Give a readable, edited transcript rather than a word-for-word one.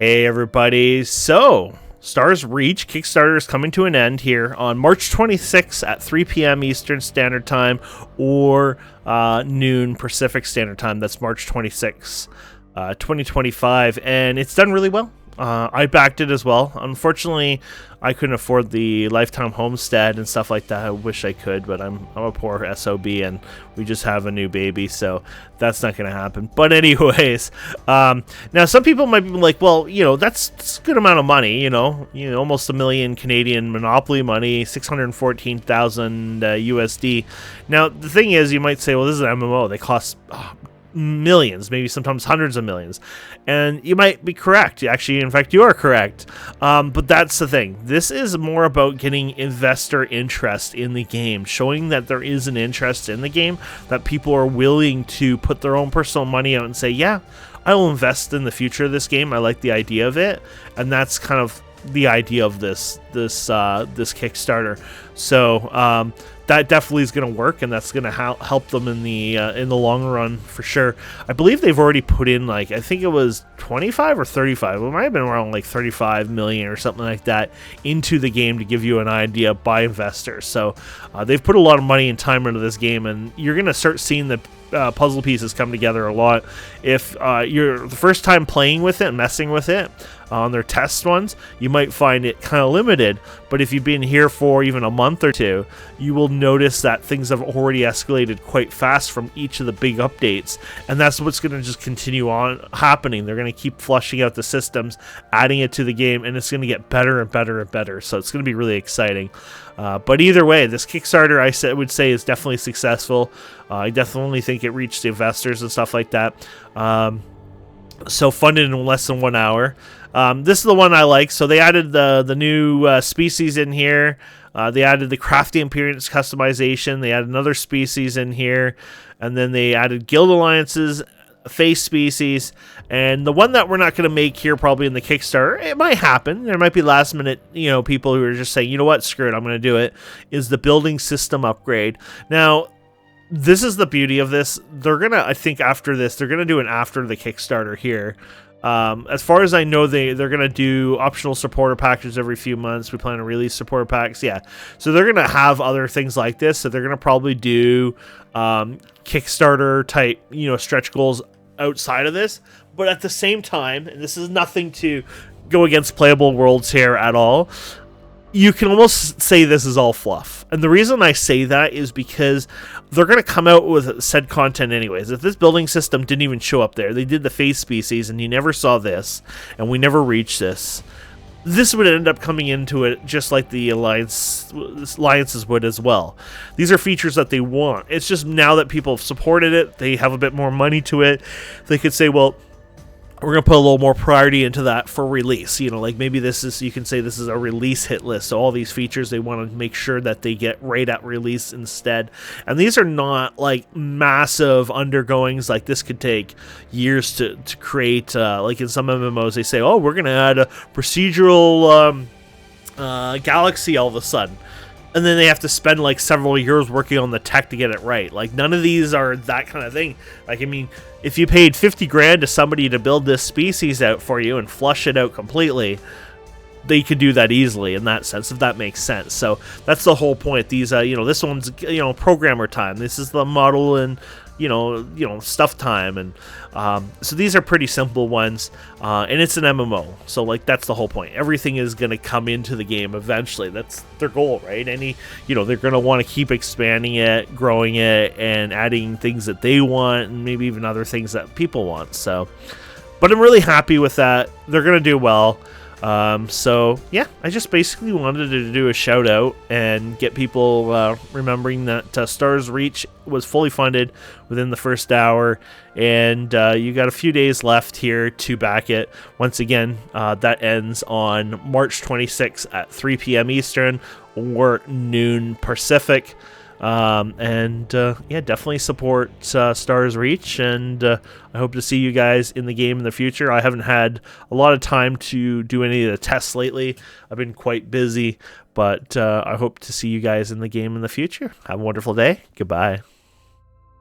Hey everybody, so Stars Reach Kickstarter is coming to an end here on March 26th at 3 p.m. Eastern Standard Time or noon Pacific Standard Time. That's March 26th, 2025, and it's done really well. I backed it as well. Unfortunately, I couldn't afford the lifetime homestead and stuff like that. I wish I could, but I'm a poor SOB and we just have a new baby, so that's not going to happen. But anyways, now some people might be like, well, that's a good amount of money, almost $1 million Canadian Monopoly money, 614,000 USD. Now, the thing is, you might say, well, this is an MMO. They cost millions, maybe sometimes hundreds of millions, and you might be correct. Actually, in fact, you are correct, but that's the thing. This is more about getting investor interest in the game, showing that there is an interest in the game, that people are willing to put their own personal money out and say, yeah, I will invest in the future of this game. I like the idea of it, and that's kind of the idea of this Kickstarter. So that definitely is going to work, and that's going to help them in the long run for sure. I believe they've already put in, I think it was 25 or 35. It might have been around 35 million or something like that into the game to give you an idea by investors. So they've put a lot of money and time into this game, and you're going to start seeing the puzzle pieces come together a lot. If you're the first time playing with it and messing with it on their test ones, you might find it kind of limited, but if you've been here for even a month or two, you will notice that things have already escalated quite fast from each of the big updates, and that's what's going to just continue on happening. They're going to keep flushing out the systems, adding it to the game, and it's going to get better and better and better, so it's going to be really exciting. But either way, this Kickstarter I would say is definitely successful. I definitely think it reached the investors and stuff like that. So funded in less than 1 hour. This is the one I like. So they added the new species in here. They added the crafting appearance customization. They added another species in here. And then they added guild alliances, face species, and the one that we're not going to make here probably in the Kickstarter, it might happen. There might be last minute, people who are just saying, you know what, screw it, I'm going to do it, is the building system upgrade. Now, this is the beauty of this. They're going to, I think after this, they're going to do an after the Kickstarter here. As far as I know, they're going to do optional supporter packages every few months. We plan to release supporter packs. Yeah. So they're going to have other things like this. So they're going to probably do Kickstarter type, stretch goals outside of this. But at the same time, and this is nothing to go against Playable Worlds here at all, you can almost say this is all fluff. And the reason I say that is because they're going to come out with said content anyways. If this building system didn't even show up there, they did the face species and you never saw this, and we never reached this, this would end up coming into it just like the alliances would as well. These are features that they want. It's just now that people have supported it, they have a bit more money to it, they could say, well, we're going to put a little more priority into that for release. Maybe this is, you can say this is a release hit list. So all these features, they want to make sure that they get right at release instead. And these are not massive undergoings. This could take years to create. In some MMOs, they say, oh, we're going to add a procedural galaxy all of a sudden. And then they have to spend several years working on the tech to get it right. None of these are that kind of thing. If you paid 50 grand to somebody to build this species out for you and flush it out completely, they could do that easily in that sense, if that makes sense. So that's the whole point. These, this one's, programmer time. This is the model and, stuff time. And so these are pretty simple ones. And it's an MMO. So that's the whole point. Everything is going to come into the game eventually. That's their goal, right? They're going to want to keep expanding it, growing it, and adding things that they want, and maybe even other things that people want. So, but I'm really happy with that. They're going to do well. So yeah, I just basically wanted to do a shout out and get people remembering that Stars Reach was fully funded within the first hour, and you got a few days left here to back it. Once again, that ends on March 26th at 3 p.m. Eastern or noon Pacific. Yeah, definitely support Stars Reach, and I hope to see you guys in the game in the future. I haven't had a lot of time to do any of the tests lately. I've been quite busy, but I hope to see you guys in the game in the future. Have a wonderful day. Goodbye.